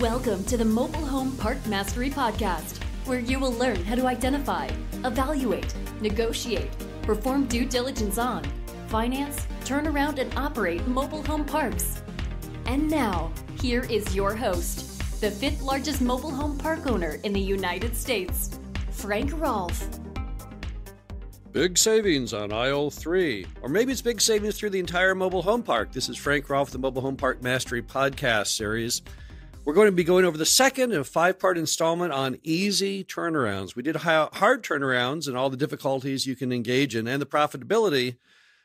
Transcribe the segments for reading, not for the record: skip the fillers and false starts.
Welcome to the Mobile Home Park Mastery Podcast, where you will learn how to identify, evaluate, negotiate, perform due diligence on, finance, turn around, and operate mobile home parks. And now, here is your host, the fifth largest mobile home park owner in the United States, Frank Rolfe. Big savings on aisle 3. Or maybe it's big savings through the entire mobile home park. This is Frank Rolfe, the Mobile Home Park Mastery podcast series. We're going to be going over the second of a 5-part installment on easy turnarounds. We did hard turnarounds and all the difficulties you can engage in and the profitability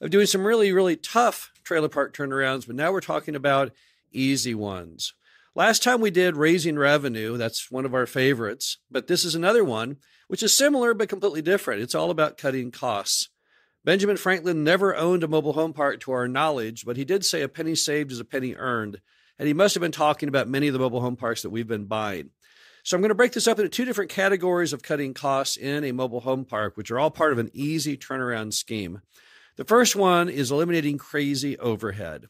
of doing some really, really tough trailer park turnarounds. But now we're talking about easy ones. Last time we did raising revenue. That's one of our favorites. But this is another one, which is similar but completely different. It's all about cutting costs. Benjamin Franklin never owned a mobile home park to our knowledge, but he did say a penny saved is a penny earned. And he must have been talking about many of the mobile home parks that we've been buying. So I'm going to break this up into 2 different categories of cutting costs in a mobile home park, which are all part of an easy turnaround scheme. The first one is eliminating crazy overhead.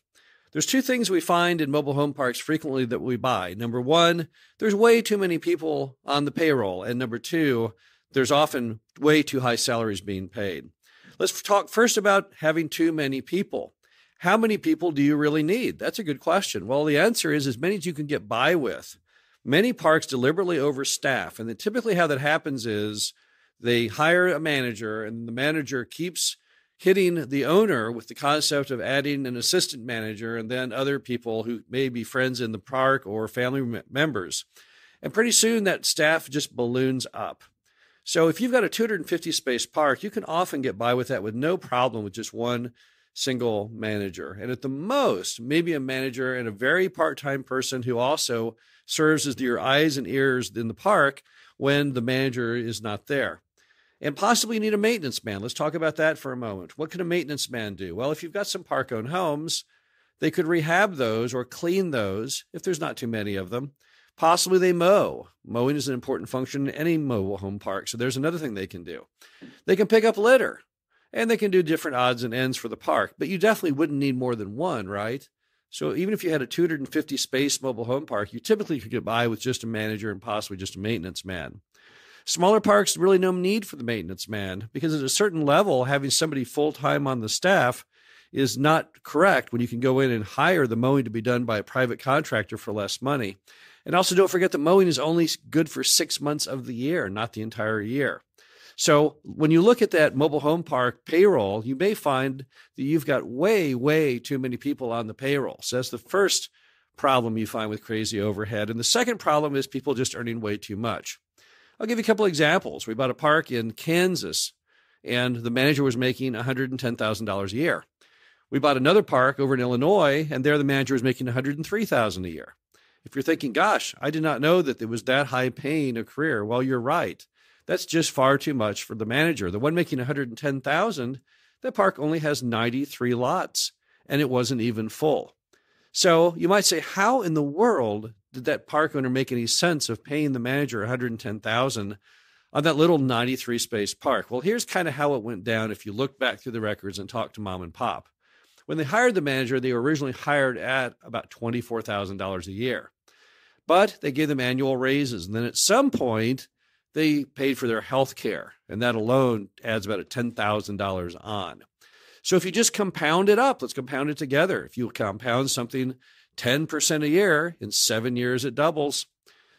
There's 2 things we find in mobile home parks frequently that we buy. Number 1, there's way too many people on the payroll. And number 2, there's often way too high salaries being paid. Let's talk first about having too many people. How many people do you really need? That's a good question. Well, the answer is as many as you can get by with. Many parks deliberately overstaff, and then typically how that happens is they hire a manager, and the manager keeps hitting the owner with the concept of adding an assistant manager and then other people who may be friends in the park or family members. And pretty soon that staff just balloons up. So if you've got a 250 space park, you can often get by with that with no problem with just one single manager. And at the most, maybe a manager and a very part-time person who also serves as your eyes and ears in the park when the manager is not there. And possibly you need a maintenance man. Let's talk about that for a moment. What can a maintenance man do? Well, if you've got some park-owned homes, they could rehab those or clean those if there's not too many of them. Possibly they mow. Mowing is an important function in any mobile home park. So there's another thing they can do. They can pick up litter. And they can do different odds and ends for the park, but you definitely wouldn't need more than one, right? So even if you had a 250 space mobile home park, you typically could get by with just a manager and possibly just a maintenance man. Smaller parks, really no need for the maintenance man because at a certain level, having somebody full-time on the staff is not correct when you can go in and hire the mowing to be done by a private contractor for less money. And also don't forget that mowing is only good for 6 months of the year, not the entire year. So when you look at that mobile home park payroll, you may find that you've got way, way too many people on the payroll. So that's the first problem you find with crazy overhead. And the second problem is people just earning way too much. I'll give you a couple of examples. We bought a park in Kansas, and the manager was making $110,000 a year. We bought another park over in Illinois, and there the manager was making $103,000 a year. If you're thinking, gosh, I did not know that it was that high paying a career. Well, you're right. That's just far too much for the manager. The one making $110,000, that park only has 93 lots, and it wasn't even full. So you might say, how in the world did that park owner make any sense of paying the manager $110,000 on that little 93 space park? Well, here's kind of how it went down if you look back through the records and talk to mom and pop. When they hired the manager, they were originally hired at about $24,000 a year, but they gave them annual raises. And then at some point, they paid for their health care, and that alone adds about $10,000 on. So if you just compound it up, let's compound it together. If you compound something 10% a year, in 7 years it doubles.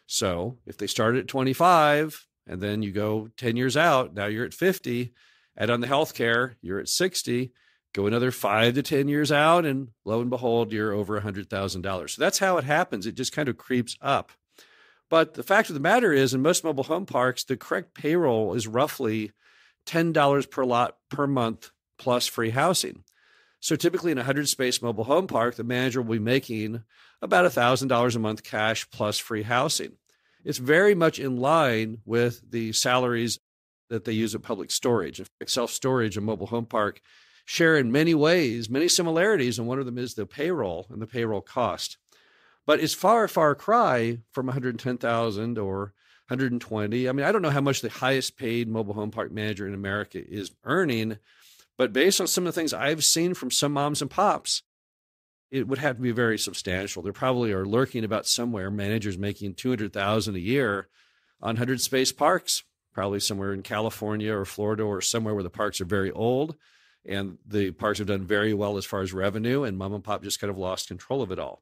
So if they started at 25 and then you go 10 years out, now you're at 50, add on the health care, you're at 60, go another 5 to 10 years out, and lo and behold, you're over $100,000. So that's how it happens. It just kind of creeps up. But the fact of the matter is, in most mobile home parks, the correct payroll is roughly $10 per lot per month plus free housing. So typically in a 100-space mobile home park, the manager will be making about $1,000 a month cash plus free housing. It's very much in line with the salaries that they use at public storage. Self-storage and mobile home park share in many ways, many similarities, and one of them is the payroll and the payroll cost. But it's far, far cry from 110,000 or 120. I mean, I don't know how much the highest paid mobile home park manager in America is earning, but based on some of the things I've seen from some moms and pops, it would have to be very substantial. There probably are lurking about somewhere managers making $200,000 a year on 100-space parks, probably somewhere in California or Florida or somewhere where the parks are very old and the parks have done very well as far as revenue, and mom and pop just kind of lost control of it all.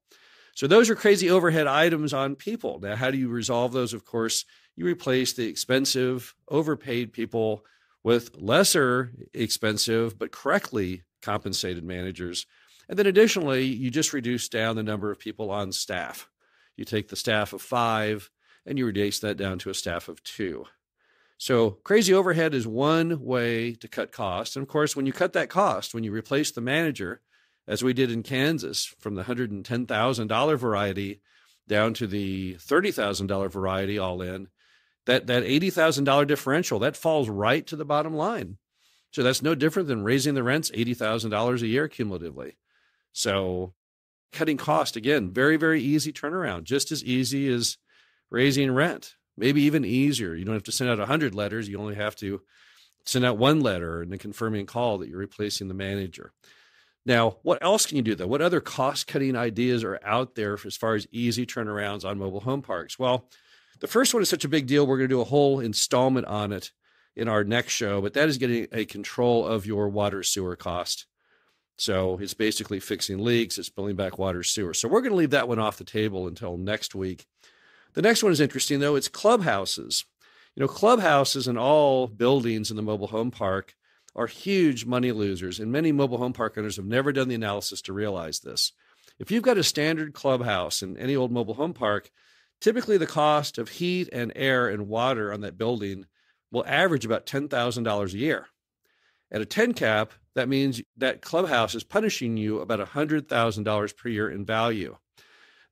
So those are crazy overhead items on people. Now, how do you resolve those? Of course, you replace the expensive, overpaid people with lesser expensive but correctly compensated managers. And then additionally, you just reduce down the number of people on staff. You take the staff of 5 and you reduce that down to a staff of 2. So crazy overhead is one way to cut costs. And of course, when you cut that cost, when you replace the manager, as we did in Kansas, from the $110,000 variety down to the $30,000 variety all in, that $80,000 differential, that falls right to the bottom line. So that's no different than raising the rents $80,000 a year cumulatively. So cutting cost, again, very, very easy turnaround, just as easy as raising rent, maybe even easier. You don't have to send out 100 letters. You only have to send out 1 letter and a confirming call that you're replacing the manager. Now, what else can you do, though? What other cost-cutting ideas are out there as far as easy turnarounds on mobile home parks? Well, the first one is such a big deal, we're going to do a whole installment on it in our next show, but that is getting a control of your water sewer cost. So it's basically fixing leaks, it's pulling back water sewer. So we're going to leave that one off the table until next week. The next one is interesting, though. It's clubhouses. You know, clubhouses and all buildings in the mobile home park are huge money losers, and many mobile home park owners have never done the analysis to realize this. If you've got a standard clubhouse in any old mobile home park, typically the cost of heat and air and water on that building will average about $10,000 a year. At a 10 cap, that means that clubhouse is punishing you about $100,000 per year in value.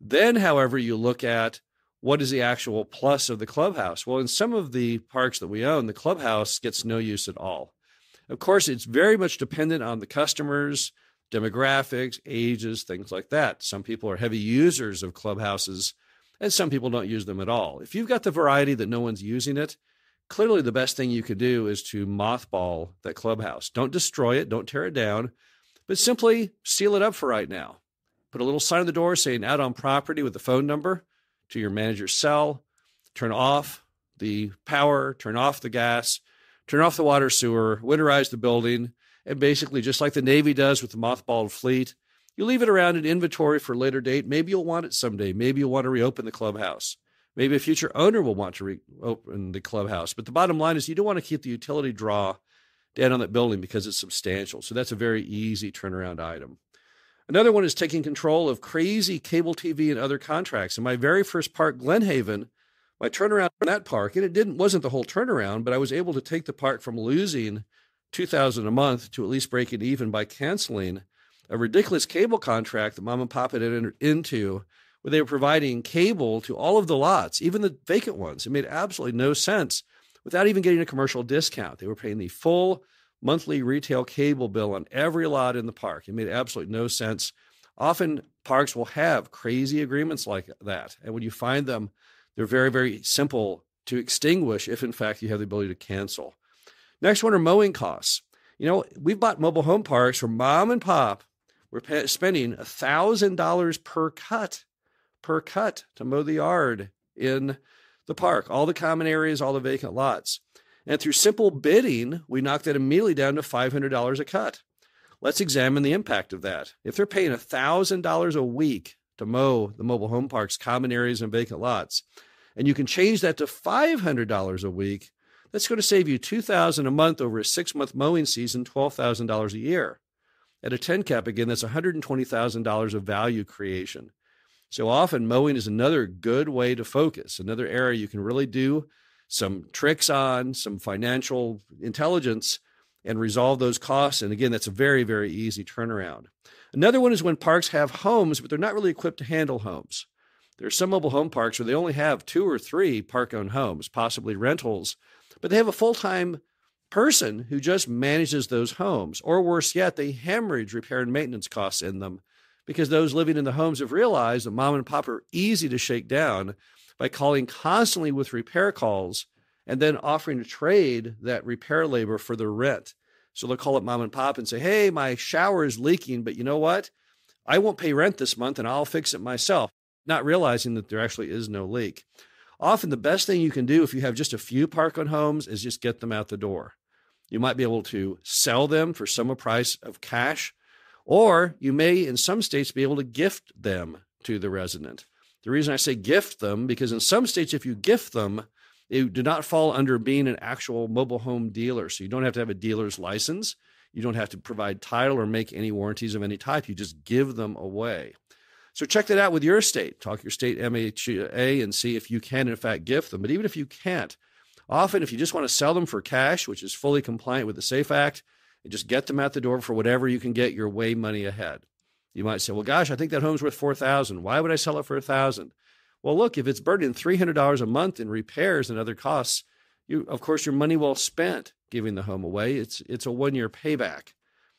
Then, however, you look at what is the actual plus of the clubhouse. Well, in some of the parks that we own, the clubhouse gets no use at all. Of course, it's very much dependent on the customers, demographics, ages, things like that. Some people are heavy users of clubhouses, and some people don't use them at all. If you've got the variety that no one's using it, clearly the best thing you could do is to mothball that clubhouse. Don't destroy it, don't tear it down, but simply seal it up for right now. Put a little sign on the door saying out on property with the phone number to your manager's cell, turn off the power, turn off the gas, turn off the water sewer, winterize the building, and basically just like the Navy does with the mothballed fleet, you leave it around in inventory for a later date. Maybe you'll want it someday. Maybe you'll want to reopen the clubhouse. Maybe a future owner will want to reopen the clubhouse. But the bottom line is you don't want to keep the utility draw down on that building because it's substantial. So that's a very easy turnaround item. Another one is taking control of crazy cable TV and other contracts. In my very first park, Glen Haven, my turnaround in that park, and it wasn't the whole turnaround, but I was able to take the park from losing $2,000 a month to at least break it even by canceling a ridiculous cable contract that mom and pop had entered into, where they were providing cable to all of the lots, even the vacant ones. It made absolutely no sense without even getting a commercial discount. They were paying the full monthly retail cable bill on every lot in the park. It made absolutely no sense. Often parks will have crazy agreements like that. And when you find them, they're very, very simple to extinguish if, in fact, you have the ability to cancel. Next one are mowing costs. You know, we've bought mobile home parks where mom and pop were spending $1,000 per cut to mow the yard in the park, all the common areas, all the vacant lots. And through simple bidding, we knocked that immediately down to $500 a cut. Let's examine the impact of that. If they're paying $1,000 a week to mow the mobile home park's common areas and vacant lots, and you can change that to $500 a week, that's going to save you $2,000 a month over a 6-month mowing season, $12,000 a year. At a 10 cap, again, that's $120,000 of value creation. So often mowing is another good way to focus, another area you can really do some tricks on, some financial intelligence, and resolve those costs. And again, that's a very, very easy turnaround. Another one is when parks have homes, but they're not really equipped to handle homes. There are some mobile home parks where they only have 2 or 3 park-owned homes, possibly rentals, but they have a full-time person who just manages those homes. Or worse yet, they hemorrhage repair and maintenance costs in them because those living in the homes have realized that mom and pop are easy to shake down by calling constantly with repair calls and then offering to trade that repair labor for the rent. So they'll call up mom and pop and say, hey, my shower is leaking, but you know what? I won't pay rent this month and I'll fix it myself, not realizing that there actually is no leak. Often the best thing you can do if you have just a few park-on homes is just get them out the door. You might be able to sell them for some price of cash, or you may, in some states, be able to gift them to the resident. The reason I say gift them, because in some states, if you gift them, they do not fall under being an actual mobile home dealer. So you don't have to have a dealer's license. You don't have to provide title or make any warranties of any type. You just give them away. So check that out with your state. Talk to your state MHA and see if you can, in fact, gift them. But even if you can't, often if you just want to sell them for cash, which is fully compliant with the SAFE Act, and just get them out the door for whatever you can get, you're way money ahead. You might say, well, gosh, I think that home's worth $4,000. Why would I sell it for $1,000? Well, look, if it's burning $300 a month in repairs and other costs, of course, your money well spent giving the home away. It's a 1-year payback.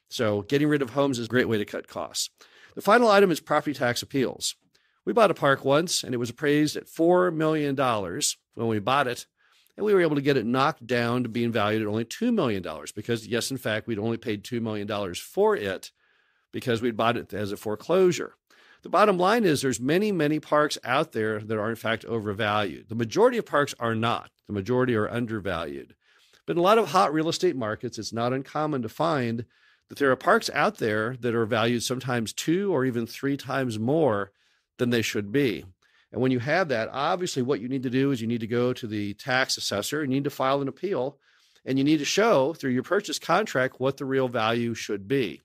So getting rid of homes is a great way to cut costs. The final item is property tax appeals. We bought a park once, and it was appraised at $4 million when we bought it, and we were able to get it knocked down to being valued at only $2 million because, yes, in fact, we'd only paid $2 million for it because we'd bought it as a foreclosure. The bottom line is there's many, many parks out there that are, in fact, overvalued. The majority of parks are not. The majority are undervalued. But in a lot of hot real estate markets, it's not uncommon to find that there are parks out there that are valued sometimes 2 or even 3 times more than they should be. And when you have that, obviously what you need to do is you need to go to the tax assessor, you need to file an appeal, and you need to show through your purchase contract what the real value should be.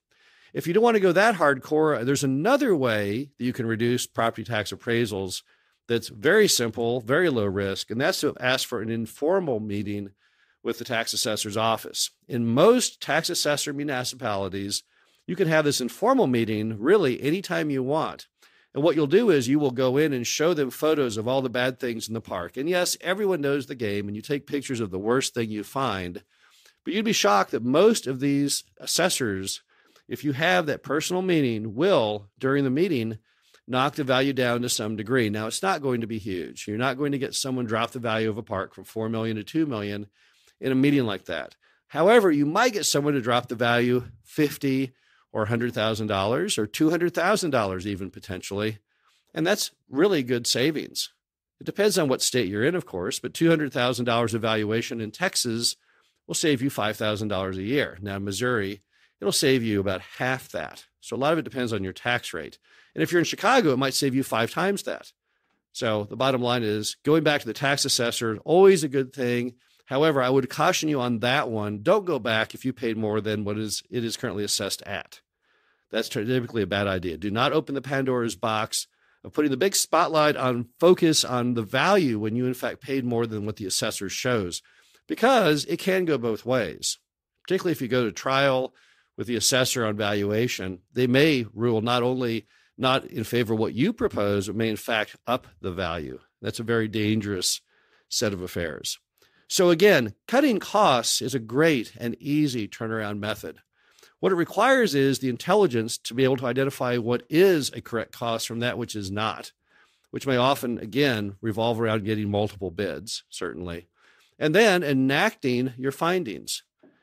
If you don't want to go that hardcore, there's another way that you can reduce property tax appraisals that's very simple, very low risk, and that's to ask for an informal meeting with the tax assessor's office. In most tax assessor municipalities, you can have this informal meeting really anytime you want. And what you'll do is you will go in and show them photos of all the bad things in the park. And yes, everyone knows the game, and you take pictures of the worst thing you find. But you'd be shocked that most of these assessors, if you have that personal meeting, will, during the meeting, knock the value down to some degree. Now, it's not going to be huge. You're not going to get someone drop the value of a park from $4 million to $2 million in a meeting like that. However, you might get someone to drop the value $50,000 or $100,000 or $200,000 even potentially, and that's really good savings. It depends on what state you're in, of course, but $200,000 of valuation in Texas will save you $5,000 a year. Now, in Missouri, it'll save you about half that. So a lot of it depends on your tax rate. And if you're in Chicago, it might save you 5 times that. So the bottom line is going back to the tax assessor, always a good thing. However, I would caution you on that one. Don't go back if you paid more than what it is currently assessed at. That's typically a bad idea. Do not open the Pandora's box of putting the big spotlight on focus on the value when you in fact paid more than what the assessor shows, because it can go both ways. Particularly if you go to trial with the assessor on valuation, they may rule not only not in favor of what you propose, but may in fact up the value. That's a very dangerous set of affairs. So again, cutting costs is a great and easy turnaround method. What it requires is the intelligence to be able to identify what is a correct cost from that which is not, which may often, again, revolve around getting multiple bids, certainly, and then enacting your findings.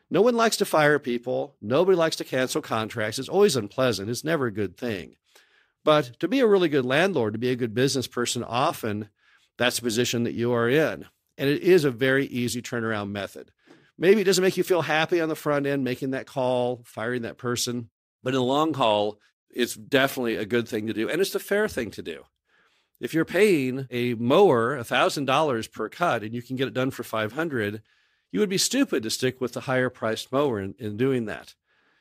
No one likes to fire people. Nobody likes to cancel contracts. It's always unpleasant. It's never a good thing. But to be a really good landlord, to be a good business person, often that's the position that you are in. And it is a very easy turnaround method. Maybe it doesn't make you feel happy on the front end, making that call, firing that person. But in the long haul, it's definitely a good thing to do. And it's the fair thing to do. If you're paying a mower $1,000 per cut and you can get it done for $500, you would be stupid to stick with the higher priced mower in doing that.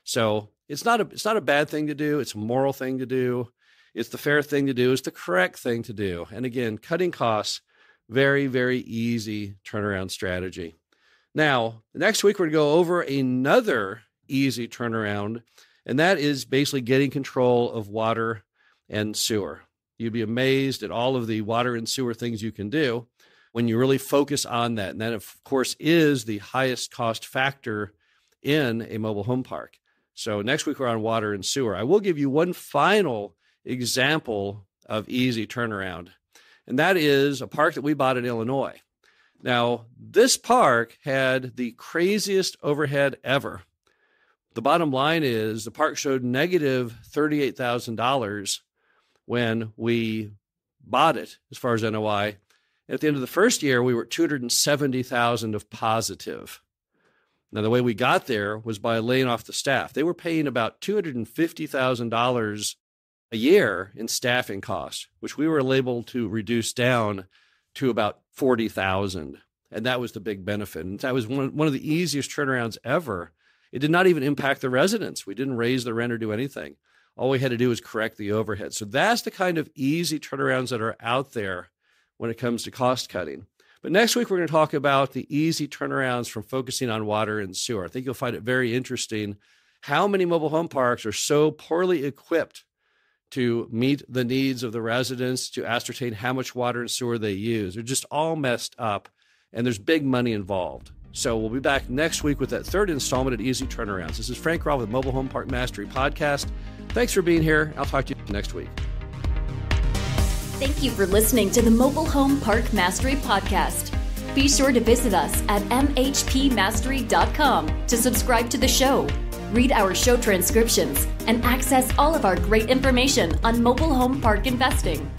So it's not a bad thing to do. It's a moral thing to do. It's the fair thing to do. It's the correct thing to do. And again, cutting costs, very, very easy turnaround strategy. Now, next week, we're going to go over another easy turnaround, and that is basically getting control of water and sewer. You'd be amazed at all of the water and sewer things you can do when you really focus on that. And that, of course, is the highest cost factor in a mobile home park. So next week, we're on water and sewer. I will give you one final example of easy turnaround, and that is a park that we bought in Illinois. Now, this park had the craziest overhead ever. The bottom line is the park showed negative $38,000 when we bought it as far as NOI. At the end of the first year, we were at $270,000 of positive. Now, the way we got there was by laying off the staff. They were paying about $250,000 a year in staffing costs, which we were able to reduce down to about $40,000. And that was the big benefit. And that was one of the easiest turnarounds ever. It did not even impact the residents. We didn't raise the rent or do anything. All we had to do was correct the overhead. So that's the kind of easy turnarounds that are out there when it comes to cost cutting. But next week, we're going to talk about the easy turnarounds from focusing on water and sewer. I think you'll find it very interesting how many mobile home parks are so poorly equipped to meet the needs of the residents, to ascertain how much water and sewer they use. They're just all messed up, and there's big money involved. So we'll be back next week with that third installment of Easy Turnarounds. This is Frank Rolfe with Mobile Home Park Mastery Podcast. Thanks for being here. I'll talk to you next week. Thank you for listening to the Mobile Home Park Mastery Podcast. Be sure to visit us at mhpmastery.com to subscribe to the show, read our show transcriptions, and access all of our great information on mobile home park investing.